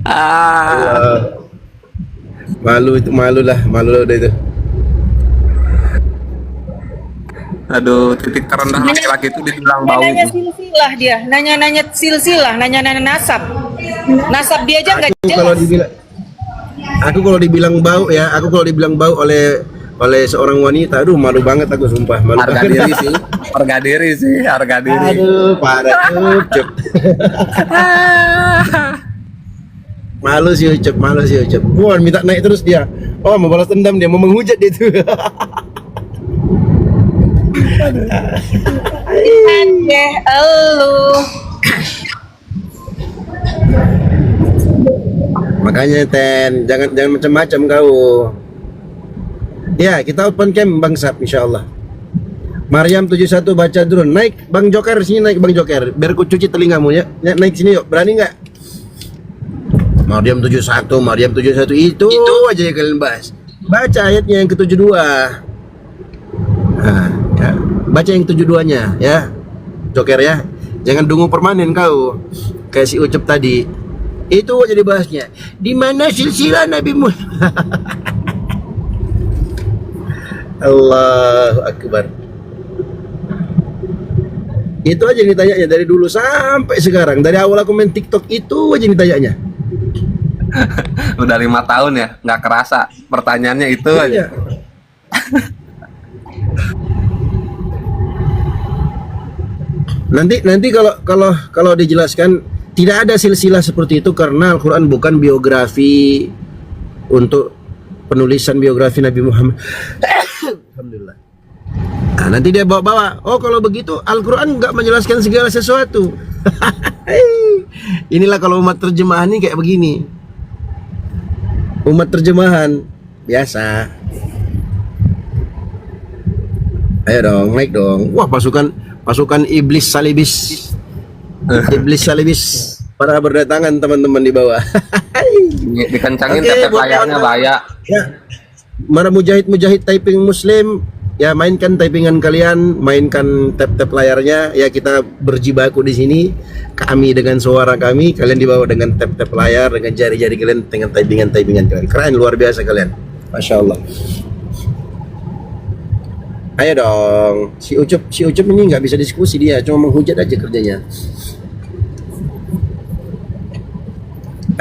Ah, Allah. Malu itu, malu lah udah itu. aduh, titik terendah Nanya, laki-laki itu dibilang bau. nanya silsilah dia, nanya-nanya silsilah, nanya-nanya nasab. Nasab dia aja nggak Aku kalau jelas. dibilang aku kalau dibilang bau oleh seorang wanita, aduh malu banget aku, sumpah malu Harga banget. diri sih, harga diri sih, harga diri. Aduh, parah Ucup. Malu sih Ucup. Wah, minta naik terus dia. Oh, mau balas dendam dia, mau menghujat dia itu. Aneh elu. Makanya Ten, jangan macam-macam kau. Ya, kita open cam Bang Sap insyaallah. Maryam 71 baca dulu. Naik Bang Joker sini, naik Bang Joker. Biar ku cuci telingamu ya. Naik sini yuk. Berani nggak? Maryam 71 itu aja yang kalian bahas. Baca ayatnya yang ke-72. Nah, ya. Baca yang 72-nya ya. Joker ya. Jangan dungu permanen kau. Kayak si Ucup tadi. Itu aja dibahasnya. Di mana silsilah Nabi Muhammad? Allahu Akbar. Itu aja yang ditanyanya dari dulu sampai sekarang. Dari awal aku main TikTok itu aja yang ditanyanya. Udah 5 tahun ya, nggak kerasa. Pertanyaannya itu aja. Iya. Nanti kalau dijelaskan tidak ada silsilah seperti itu karena Al-Quran bukan biografi untuk penulisan biografi Nabi Muhammad. Alhamdulillah. Nah, nanti dia bawa-bawa. Oh, kalau begitu Al-Quran nggak menjelaskan segala sesuatu. Inilah kalau umat terjemahan ini kayak begini. Umat terjemahan biasa. Ayo dong, naik dong. Wah, pasukan iblis salibis. Iblis salibis para berdatangan teman-teman di bawah. Dikencangin Oke, tap buat layarnya kawan-kawan. bahaya. Ya, mana mujahid typing muslim, ya mainkan typingan kalian, mainkan tap layarnya. Ya kita berjibaku di sini, kami dengan suara kami, kalian dibawa dengan tap layar, dengan jari-jari kalian, dengan typingan kalian. Keren, luar biasa kalian, masya Allah. Ayo dong, si Ucup ini nggak bisa diskusi, dia cuma menghujat aja kerjanya.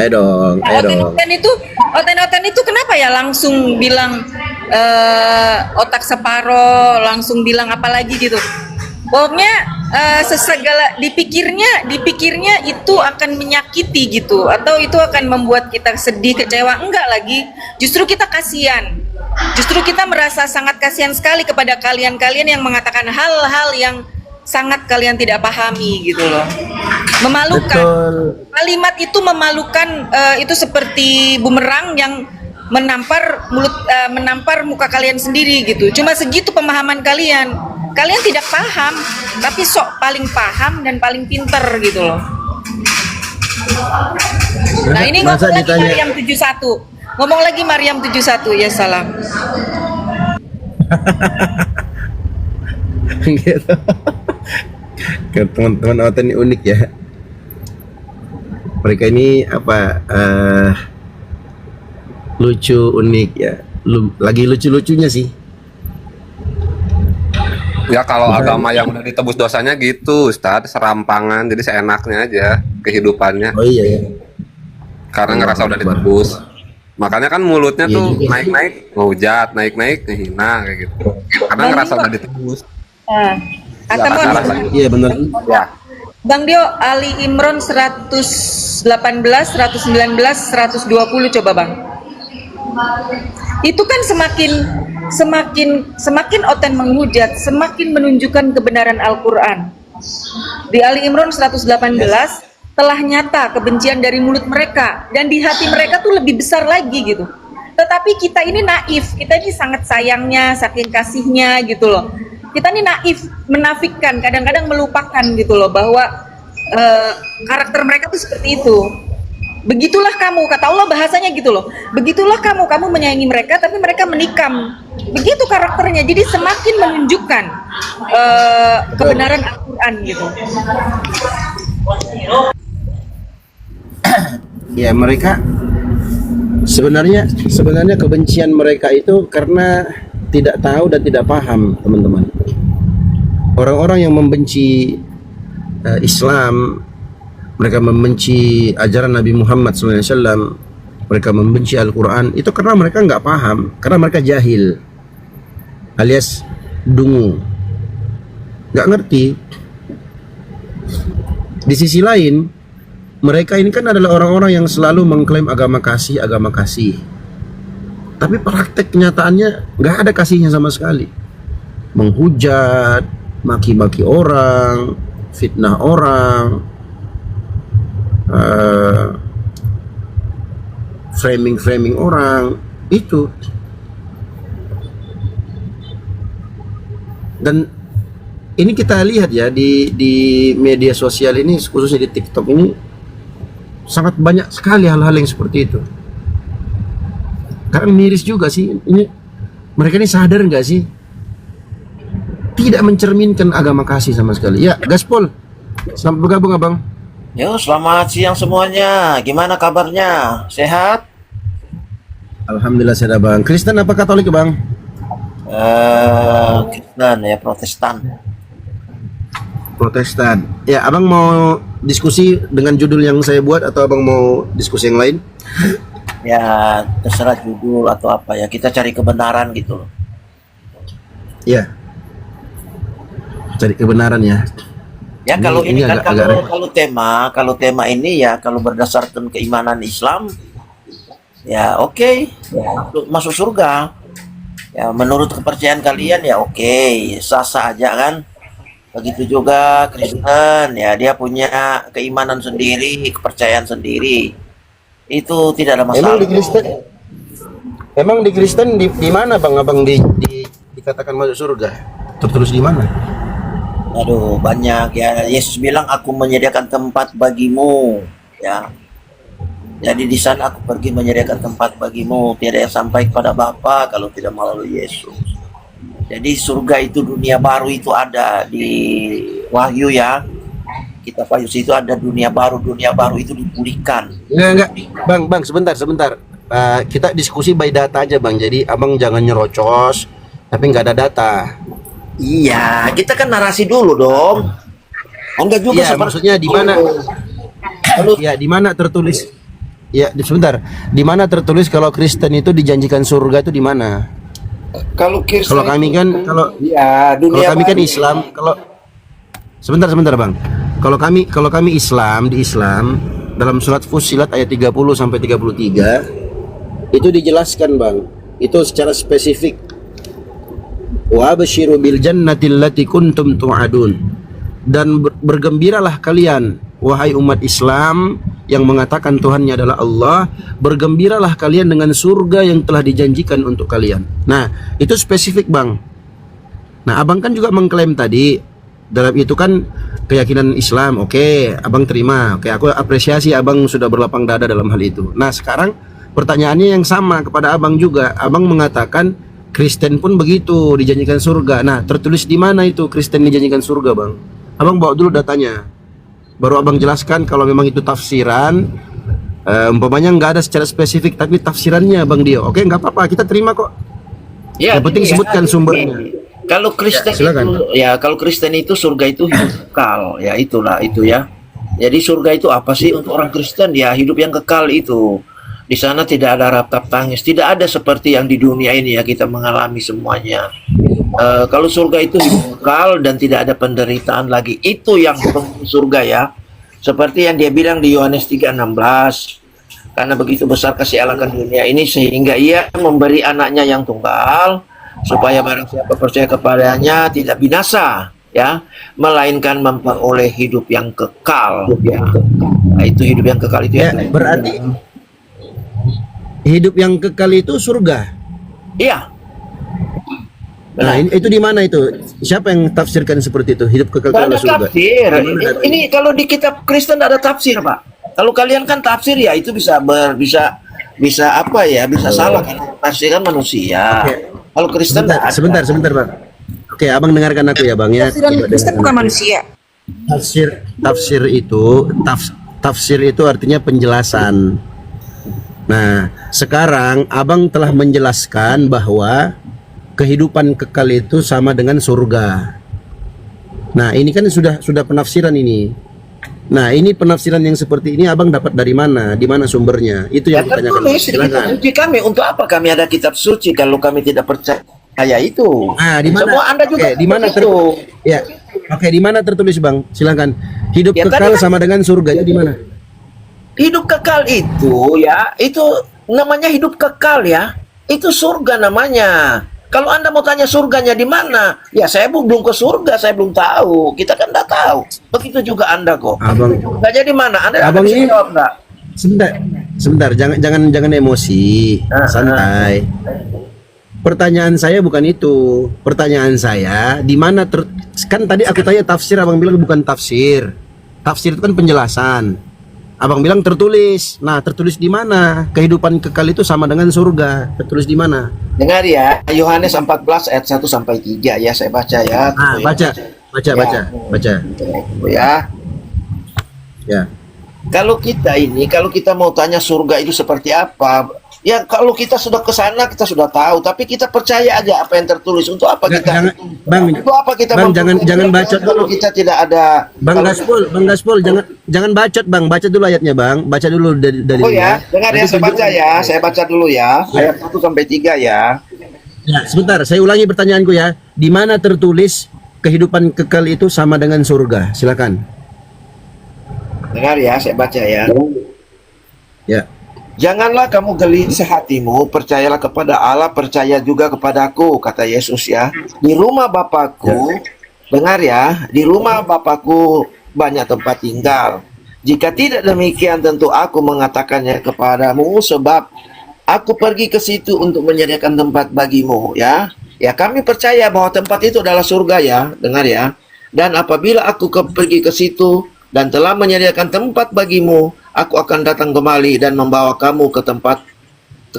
Ayo dong. Oten itu kenapa ya langsung bilang otak separo, langsung bilang apa lagi gitu. Pokoknya sesegala dipikirnya itu akan menyakiti gitu, atau itu akan membuat kita sedih, kecewa. Enggak lagi, justru kita kasihan. Justru kita merasa sangat kasihan sekali kepada kalian yang mengatakan hal-hal yang sangat kalian tidak pahami gitu loh. Memalukan. Betul. Kalimat itu memalukan, itu seperti bumerang yang menampar muka kalian sendiri gitu. Cuma segitu pemahaman kalian. Kalian tidak paham, tapi sok paling paham dan paling pinter gitu loh. Nah, ini Masa ngomong lagi ditanya- Maryam 71. Ngomong lagi Maryam 71, ya salam. Gitu. Teman-teman Oten ini unik ya. Mereka ini apa? Lucu, unik ya. Lagi lucu-lucunya sih. Ya kalau agama yang udah ditebus dosanya gitu, Ustadz, serampangan, jadi seenaknya aja kehidupannya. Oh iya ya. Karena ngerasa udah ditebus. Makanya kan mulutnya Iya tuh juga. naik-naik, ngehujat, naik-naik, ngehina kayak gitu. Karena ngerasa udah ditebus. Nah, Ya, karena rasanya. Iya benar. Ya. Bang Dio, Ali Imron 118, 119, 120 coba Bang. Itu kan semakin Oten menghujat, semakin menunjukkan kebenaran Al-Qur'an. Di Ali Imron 118 telah nyata kebencian dari mulut mereka, dan di hati mereka tuh lebih besar lagi gitu. Tetapi kita ini naif, kita ini sangat sayangnya, saking kasihnya gitu loh. Kita ini naif, menafikkan, kadang-kadang melupakan gitu loh bahwa karakter mereka tuh seperti itu. Begitulah kamu, kata Allah bahasanya gitu loh. Begitulah kamu menyayangi mereka tapi mereka menikam. Begitu karakternya, jadi semakin menunjukkan kebenaran Al-Quran gitu. Ya mereka sebenarnya kebencian mereka itu karena tidak tahu dan tidak paham, teman-teman. Orang-orang yang membenci Islam, mereka membenci ajaran Nabi Muhammad SAW, mereka membenci Al-Quran, itu karena mereka nggak paham, karena mereka jahil alias dungu, nggak ngerti. Di sisi lain, mereka ini kan adalah orang-orang yang selalu mengklaim agama kasih, tapi praktek kenyataannya nggak ada kasihnya sama sekali. Menghujat, maki-maki orang, fitnah orang, framing orang itu. Dan ini kita lihat ya di media sosial ini, khususnya di TikTok ini, sangat banyak sekali hal-hal yang seperti itu. Karena miris juga sih, ini mereka ini sadar nggak sih? Tidak mencerminkan agama kasih sama sekali. Ya, Gaspol, selamat bergabung abang. Yo, selamat siang semuanya. Gimana kabarnya? Sehat? Alhamdulillah sehat bang. Kristen apa Katolik bang? Kristen ya, Protestan. Protestan. Ya, abang mau diskusi dengan judul yang saya buat atau abang mau diskusi yang lain? Ya, terserah judul atau apa ya. Kita cari kebenaran gitu loh. Ya, cari kebenaran ya. Ya, kalau ini kan agak kalau tema ini ya kalau berdasarkan keimanan Islam ya oke, masuk surga. Ya, menurut kepercayaan kalian ya oke, sah-sah aja kan. Begitu juga Kristen, ya dia punya keimanan sendiri, kepercayaan sendiri. Itu tidak ada masalah. Emang di Kristen di mana bang abang dikatakan masuk surga? Tertulis di mana? Aduh, banyak ya. Yesus bilang aku menyediakan tempat bagimu, ya. Jadi di sana aku pergi menyediakan tempat bagimu. Tiada yang sampai kepada Bapa kalau tidak melalui Yesus. Jadi surga itu, dunia baru itu ada di Wahyu ya. Kitab Wahyu itu ada dunia baru itu dipulihkan. Enggak. Bang, sebentar. Kita diskusi by data aja bang. Jadi abang jangan nyerocos, tapi nggak ada data. Iya, kita kan narasi dulu dong. Enggak juga ya, maksudnya di mana? Ya, di mana tertulis? Ya, sebentar. Di mana tertulis kalau Kristen itu dijanjikan surga itu di mana? Kalau kami kan ya, kalau kami kan Islam, kalau sebentar bang. Kalau kami Islam, di Islam dalam surat Fussilat ayat 30 sampai 33 itu dijelaskan bang. Itu secara spesifik. Wa basyiru bil jannati allati kuntum tu'adun. Dan bergembiralah kalian wahai umat Islam yang mengatakan Tuhannya adalah Allah, bergembiralah kalian dengan surga yang telah dijanjikan untuk kalian. Nah, itu spesifik bang. Nah, abang kan juga mengklaim tadi dalam itu kan keyakinan Islam. Oke, abang terima. Oke, aku apresiasi abang sudah berlapang dada dalam hal itu. Nah, sekarang pertanyaannya yang sama kepada abang juga. Abang mengatakan Kristen pun begitu, dijanjikan surga. Nah, tertulis di mana itu Kristen dijanjikan surga bang? Abang bawa dulu datanya, baru abang jelaskan kalau memang itu tafsiran. Umpamanya nggak ada secara spesifik, tapi tafsirannya bang Dio. Oke, nggak apa-apa, kita terima kok. Ya, yang penting sebutkan sumbernya. Kalau Kristen kalau Kristen itu surga itu hidup kekal, ya itulah itu ya. Jadi surga itu apa sih untuk orang Kristen? Ya hidup yang kekal itu. Di sana tidak ada ratap tangis, tidak ada seperti yang di dunia ini ya kita mengalami semuanya. Kalau surga itu hidup kekal dan tidak ada penderitaan lagi, itu yang surga ya. Seperti yang dia bilang di Yohanes 3:16, karena begitu besar kasih Allah akan dunia ini sehingga ia memberi anaknya yang tunggal supaya barang siapa percaya kepadanya tidak binasa ya, melainkan memperoleh hidup yang kekal ya. Nah, itu hidup yang kekal itu ya. Berarti hidup yang kekal itu surga. Iya. Nah, itu di mana itu? Siapa yang tafsirkan seperti itu? Hidup kekal ada surga. Tafsir. Ini kalau di kitab Kristen ada tafsir, Pak. Kalau kalian kan tafsir ya itu bisa apa ya? Bisa salah kan tafsiran manusia. Oke. Kalau Kristen sebentar, Bang. Oke, abang dengarkan aku ya, Bang ya. Tafsiran Kristen bukan manusia. Tafsir itu Tafsir itu artinya penjelasan. Nah, sekarang abang telah menjelaskan bahwa kehidupan kekal itu sama dengan surga. Nah, ini kan sudah penafsiran ini. Nah, ini penafsiran yang seperti ini abang dapat dari mana? Di mana sumbernya? Itu Ya yang ditanyakan. tertulis di kitab suci kami. Untuk apa kami ada kitab suci kalau kami tidak percaya itu? Ah, di mana? Semua Anda juga Oke, di mana itu. Ya. Oke, di mana tertulis, Bang? Silakan. Hidup Ya, kekal tadi kan- sama dengan surga. Ya, di mana? Hidup kekal itu ya, itu namanya hidup kekal ya. Itu surga namanya. Kalau Anda mau tanya surganya di mana? Ya saya belum ke surga, saya belum tahu. Kita kan nggak tahu. Begitu juga Anda kok. Abang, Nggak jadi mana? Anda Abang bisa ini- jawab nggak? sebentar, jangan emosi, santai. Pertanyaan saya bukan itu. Pertanyaan saya, di mana kan tadi aku tanya tafsir, abang bilang bukan tafsir. Tafsir itu kan penjelasan. Abang bilang tertulis. Nah, tertulis di mana? Kehidupan kekal itu sama dengan surga. Tertulis di mana? Dengar ya, Yohanes 14 ayat 1 sampai 3 ya, saya baca ya. Ah, Tunggu ya. baca. Tunggu ya. Ya. Kalau kita mau tanya surga itu seperti apa, ya kalau kita sudah ke sana kita sudah tahu, tapi kita percaya aja apa yang tertulis. Untuk apa kita? Bang, Untuk apa kita? Bang, jangan bacot kalau dulu. kita tidak ada. Bang Gaspol, jangan bacot, Bang. Baca dulu ayatnya, Bang. Baca dulu dari Oh ya, dengar ya, Nanti saya baca tunjukkan. ya. Saya baca dulu ya. Ayat 1 sampai 3 ya. Ya, sebentar, saya ulangi pertanyaanku ya. Di mana tertulis kehidupan kekal itu sama dengan surga? Silakan. Dengar ya, saya baca ya. Ya. Janganlah kamu gelisah hatimu, percayalah kepada Allah, percaya juga kepadaku, kata Yesus ya. Di rumah Bapakku, dengar ya, di rumah Bapakku banyak tempat tinggal. Jika tidak demikian, tentu aku mengatakannya kepadamu, sebab aku pergi ke situ untuk menyediakan tempat bagimu ya. Ya, kami percaya bahwa tempat itu adalah surga ya, dengar ya. Dan apabila aku pergi ke situ dan telah menyediakan tempat bagimu, aku akan datang kembali dan membawa kamu ke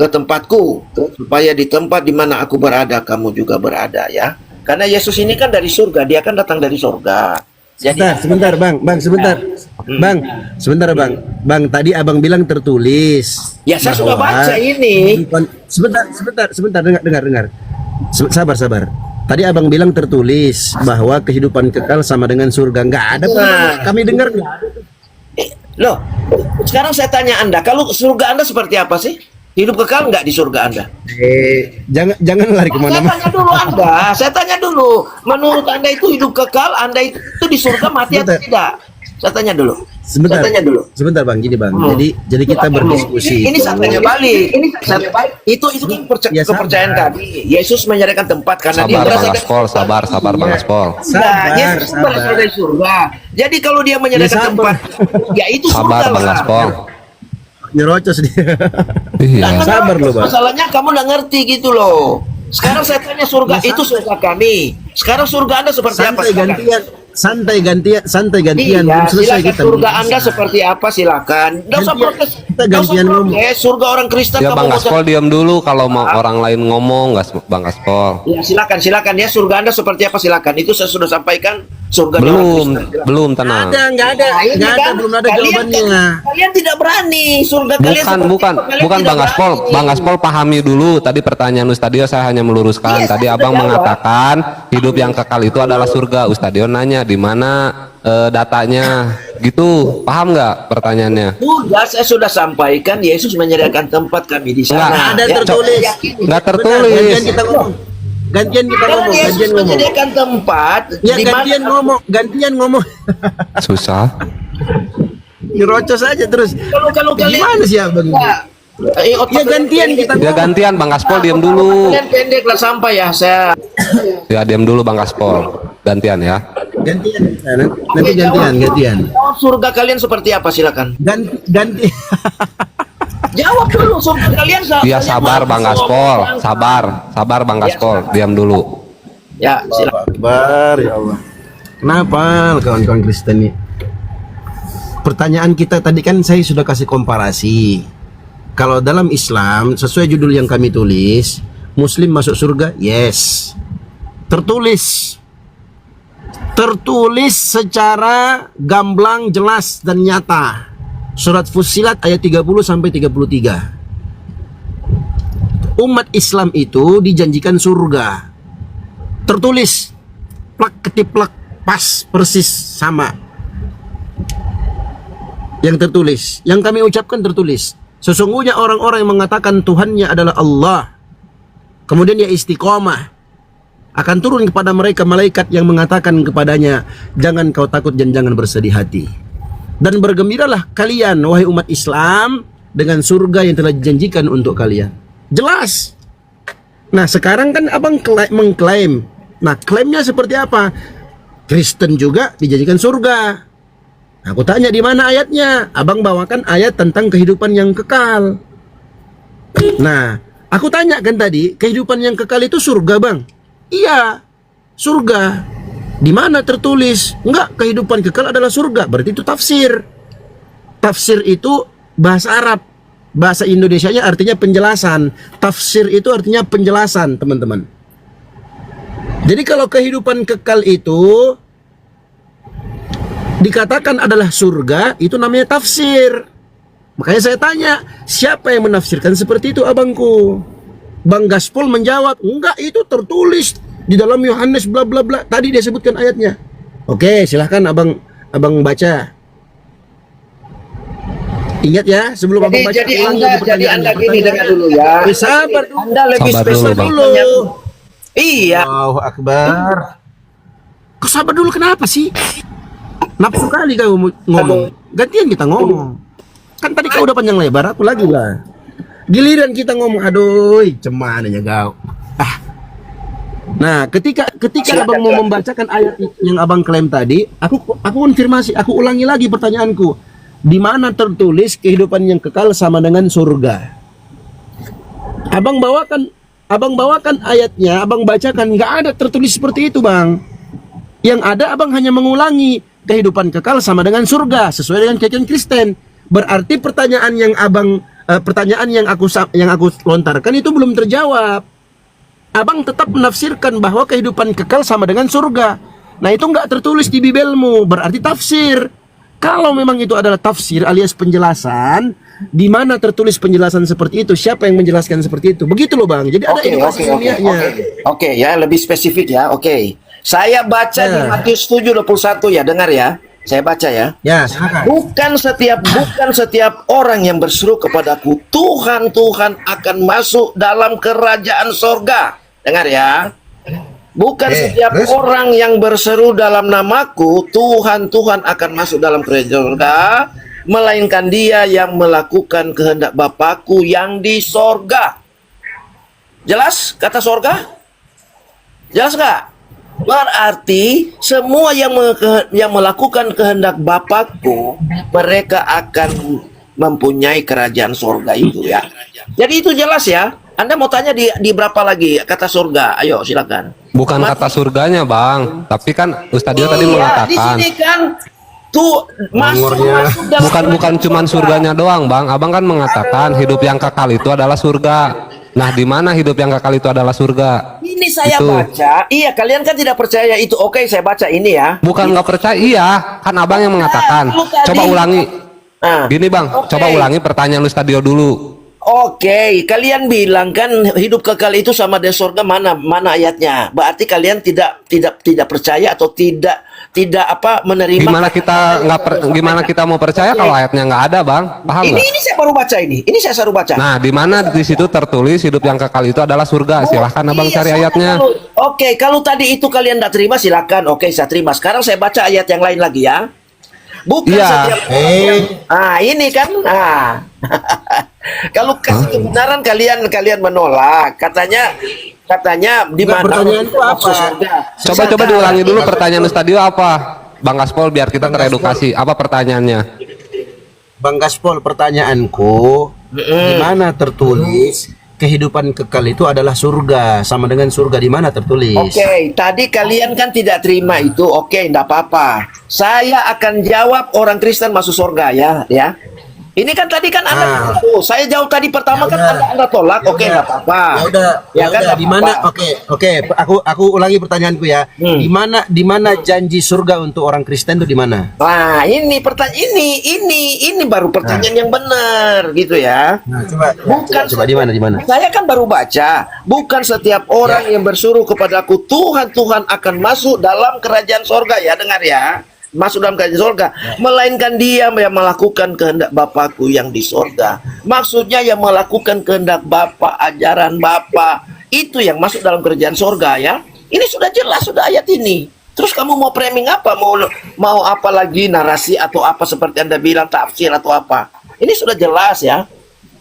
tempatku, supaya di tempat di mana aku berada kamu juga berada ya. Karena Yesus ini kan dari surga, dia kan datang dari surga. Jadi Sebentar, Bang, sebentar. Bang, tadi Abang bilang tertulis. ya saya sudah bahwa baca ini. Sebentar, dengar. Sabar. Tadi Abang bilang tertulis bahwa kehidupan kekal sama dengan surga. Enggak ada, Bang. Nah. Kami dengar enggak? Loh, sekarang saya tanya Anda, kalau surga Anda seperti apa sih? Hidup kekal nggak di surga Anda? Jangan lari kemana-mana. Saya tanya dulu. Menurut Anda itu hidup kekal, Anda itu di surga mati atau Sebentar. tidak? Saya tanya dulu. Sebentar. Saya tanya dulu. Sebentar, Bang, gini, Bang. Jadi kita berdiskusi. Ini saya tanya balik. Itu kan Ya, sabar. kepercayaan kami. Yesus menyediakan tempat karena dia Sabar berasal Bang dari Aspol, sabar Bang Aspol. Nah, Yesus berasal dari surga. Jadi kalau dia menyediakan Ya, sabar. tempat, ya itu Sabar surga Bang lah. Aspol. Nyerocos dia. Iya. Sabar loh, Bang. Masalahnya kamu nggak ngerti gitu loh. Sekarang saya tanya surga Ya, itu surga kami. Sekarang surga Anda seperti apa? Santai gantian. Iya, Belum selesai silakan kita. surga Anda seperti apa silakan. Nggak usah Gantian. protes. Kita Nggak usah gantian ngomong. protes. Surga orang Kristen Ya kamu Bang mau Aspol diam dulu kalau mau orang lain ngomong, Bang Aspol. Ya silakan ya surga Anda seperti apa silakan. Itu saya sudah sampaikan surga di orang Kristen. Belum tenang. Nggak ada, belum ada jawabannya. Kalian tidak berani surga kalian seperti Bukan apa, kalian Bang tidak Aspol. berani. Bang Aspol pahami dulu tadi pertanyaan Ustadio, saya hanya meluruskan. Iya, Tadi saya Abang sudah jawab. mengatakan hidup yang kekal itu adalah surga. Ustadio nanya di mana datanya, gitu. Paham nggak pertanyaannya? Saya sudah sampaikan Yesus menyediakan tempat kami di sana. Nggak Ada Ya, tertulis. Nggak Gantian tertulis. kita ngomong. Gantian Yesus ngomong. menyediakan tempat Ya, di mana gantian ngomong. Susah. Nyerocos aja terus. kalau kalian Gimana sih, Abang? Ya gantian kita Ya ngomong. gantian Bang Aspol diam dulu. Kalian pendek lah sampai ya saya. Ya diam dulu Bang Aspol. Gantian ya. Gantian. Nanti gantian. Jawab surga kalian seperti apa silakan. Ganti. Jawab dulu surga kalian. Ya sabar Bang Aspol. Sabar Bang Aspol. Diam dulu. Ya silakan. Akbar, ya Allah. Kenapa kawan-kawan Kristen ini? Pertanyaan kita tadi kan saya sudah kasih komparasi. Kalau dalam Islam sesuai judul yang kami tulis, Muslim masuk surga? Yes. Tertulis secara gamblang, jelas dan nyata. Surat Fussilat ayat 30 sampai 33. Umat Islam itu dijanjikan surga. Tertulis plak ketiplak pas persis sama yang tertulis. Yang kami ucapkan tertulis. Sesungguhnya orang-orang yang mengatakan Tuhannya adalah Allah, kemudian dia istiqomah, akan turun kepada mereka malaikat yang mengatakan kepadanya, jangan kau takut dan jangan bersedih hati. Dan bergembiralah kalian, wahai umat Islam, dengan surga yang telah dijanjikan untuk kalian. Jelas. Nah sekarang kan abang mengklaim. Nah klaimnya seperti apa? Kristen juga dijanjikan surga. Aku tanya di mana ayatnya? Abang bawakan ayat tentang kehidupan yang kekal. Nah, aku tanya kan tadi, kehidupan yang kekal itu surga, Bang? Iya, surga. Di mana tertulis? Enggak, kehidupan kekal adalah surga. Berarti itu tafsir. Tafsir itu bahasa Arab. Bahasa Indonesianya artinya penjelasan. Tafsir itu artinya penjelasan, teman-teman. Jadi kalau kehidupan kekal itu dikatakan adalah surga, itu namanya tafsir. Makanya saya tanya, siapa yang menafsirkan seperti itu, abangku? Bang Gaspol menjawab, enggak, itu tertulis di dalam Yohanes bla bla bla. Tadi dia sebutkan ayatnya. Oke, silahkan abang baca. Ingat ya, sebelum abang baca. Jadi anda gini dengar dulu ya. Sabar dulu. Anda lebih Sabar spesifik dulu, dulu. Iya. Allahu Akbar. Kau sabar dulu kenapa sih? Nafsu kali kau ngomong. Gantian kita ngomong. Kan tadi kau udah panjang lebar, aku lagi lah. Giliran kita ngomong, aduh, cemananya kau. Nah, ketika abang mau membacakan ayat yang abang klaim tadi, aku konfirmasi, aku ulangi lagi pertanyaanku. Di mana tertulis kehidupan yang kekal sama dengan surga? Abang bawakan ayatnya, abang bacakan, nggak ada tertulis seperti itu, Bang. Yang ada abang hanya mengulangi kehidupan kekal sama dengan surga sesuai dengan keyakinan Kristen. Berarti pertanyaan yang aku lontarkan itu belum terjawab. Abang tetap menafsirkan bahwa kehidupan kekal sama dengan surga. Nah itu nggak tertulis di Bibelmu, berarti tafsir. Kalau memang itu adalah tafsir alias penjelasan, di mana tertulis penjelasan seperti itu? Siapa yang menjelaskan seperti itu? Begitu loh, Bang. Jadi ada edukasi ilmiahnya. Oke, ya lebih spesifik ya. Oke. Saya baca di Matius 7:21 ya, dengar ya. Saya baca ya. Ya, silakan. Bukan setiap orang yang berseru kepadaku, Tuhan, Tuhan, akan masuk dalam kerajaan sorga. Dengar ya. Bukan setiap orang yang berseru dalam namaku, Tuhan, Tuhan, akan masuk dalam kerajaan sorga, melainkan dia yang melakukan kehendak Bapakku yang di sorga. Jelas kata sorga? Jelas nggak? Berarti semua yang melakukan kehendak Bapakku, mereka akan mempunyai kerajaan sorga itu ya. Jadi itu jelas ya. Anda mau tanya di berapa lagi kata surga? Ayo silakan. Bukan kata surganya, Bang. Tapi kan Ustadio tadi Di mengatakan sini kan tuh masuk dalam bukan cuman surganya doang, Bang. Abang kan mengatakan hidup yang kekal itu adalah surga. Nah, di mana hidup yang kekal itu adalah surga? Ini saya Itu. baca. Iya, kalian kan tidak percaya itu. Oke, saya baca ini ya. Bukan nggak percaya, iya. Kan abang yang mengatakan. Lu tadi- Coba ulangi. Nah, Gini, Bang. oke. Coba ulangi pertanyaan Ustadio dulu. Oke, kalian bilang kan hidup kekal itu sama dengan surga, mana ayatnya? Berarti kalian tidak percaya atau tidak menerima. Gimana kita mau percaya kalau ayatnya nggak ada, Bang? Paham nggak? Ini saya baru baca ini. Ini saya baru baca. Nah, di mana di situ tertulis hidup yang kekal itu adalah surga? Silahkan abang Iya, cari ayatnya. Oke, kalau tadi itu kalian tidak terima silakan. Oke, saya terima. Sekarang saya baca ayat yang lain lagi ya. Bukan Iya. setiap ini kan. Kalau kasih kebenaran kalian menolak. Katanya di mana pertanyaanku apa? maksud surga? Coba diulangi dulu pertanyaan Ustadio apa? Bang Gaspol biar kita teredukasi. Apa pertanyaannya? Bang Gaspol, pertanyaanku, di mana tertulis kehidupan kekal itu adalah surga sama dengan surga, di mana tertulis? Oke, tadi kalian kan tidak terima itu. Oke, enggak apa-apa. Saya akan jawab orang Kristen masuk surga ya. Ini kan tadi kan Anda Ah. saya jawab tadi pertama kan udah. Anda tolak. Oke, nggak apa-apa. Ya udah, Ya kan, nggak di mana? apa-apa. Oke. Aku ulangi pertanyaanku ya. Di mana janji surga untuk orang Kristen itu di mana? Nah, ini pertanyaan ini baru pertanyaan yang benar gitu ya. Nah, coba di mana? Saya kan baru baca, bukan setiap orang yang bersuruh kepadaku Tuhan akan masuk dalam kerajaan sorga, ya dengar ya, masuk dalam kerajaan sorga, melainkan dia yang melakukan kehendak Bapakku yang di sorga. Maksudnya yang melakukan kehendak Bapa, ajaran Bapa, itu yang masuk dalam kerajaan sorga ya. Ini sudah jelas, sudah ayat ini. Terus kamu mau framing apa? Mau apa lagi, narasi atau apa seperti Anda bilang, tafsir atau apa? Ini sudah jelas ya.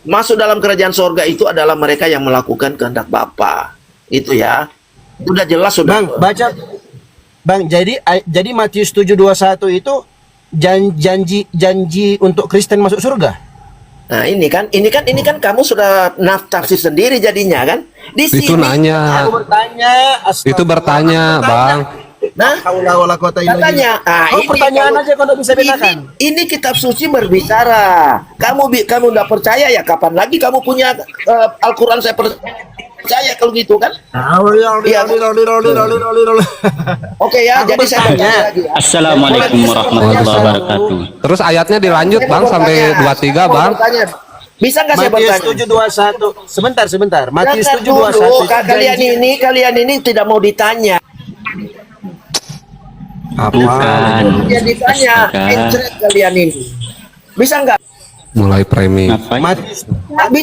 Masuk dalam kerajaan sorga itu adalah mereka yang melakukan kehendak Bapa. Itu ya. Sudah jelas sudah. Bang, baca Bang, jadi Matius 7:21 itu janji untuk Kristen masuk surga. Nah, ini kan kamu sudah tafsir sendiri jadinya kan? Di Itu sini nanya. Aku bertanya, Itu bertanya, Bang. nah, katanya, pertanyaan aja kalau bisa bedakan. Ini kitab suci berbicara. Kamu udah percaya ya? Kapan lagi kamu punya Al-Quran? Saya percaya kalau gitu kan? Iya. Oke ya, jadi saya bertanya lagi ya. Assalamualaikum warahmatullahi wabarakatuh. Terus ayatnya dilanjut, Bang, sampai 23, Mau Bang. bertanya. Bisa nggak saya Matius bertanya? 7:21. Sebentar. Matius Jangan 7:21 dulu, itu kalian ini tidak mau ditanya. Bukan. Dia ditanya, Astaga. entret kalian ini. Bisa nggak? Mulai framing. Ngapain?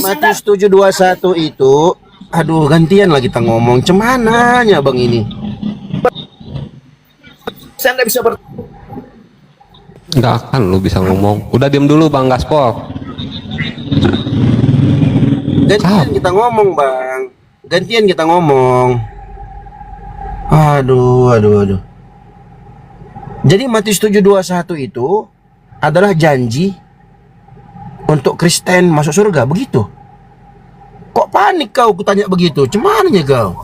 Matius 7:21 itu, aduh gantian lah kita ngomong. Cemananya Bang ini? Saya nggak bisa Nggak akan lu bisa ngomong. Udah diem dulu, Bang Gaspol. Gantian kita ngomong Bang. Gantian kita ngomong. Aduh. Jadi Matius 7:21 itu adalah janji untuk Kristen masuk surga, begitu? Kok panik kau kutanya begitu? Cemananya kau?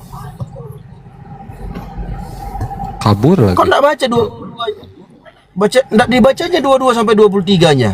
Kabur lagi. Kok enggak baca 22? Enggak dibacanya 22 sampai 23-nya.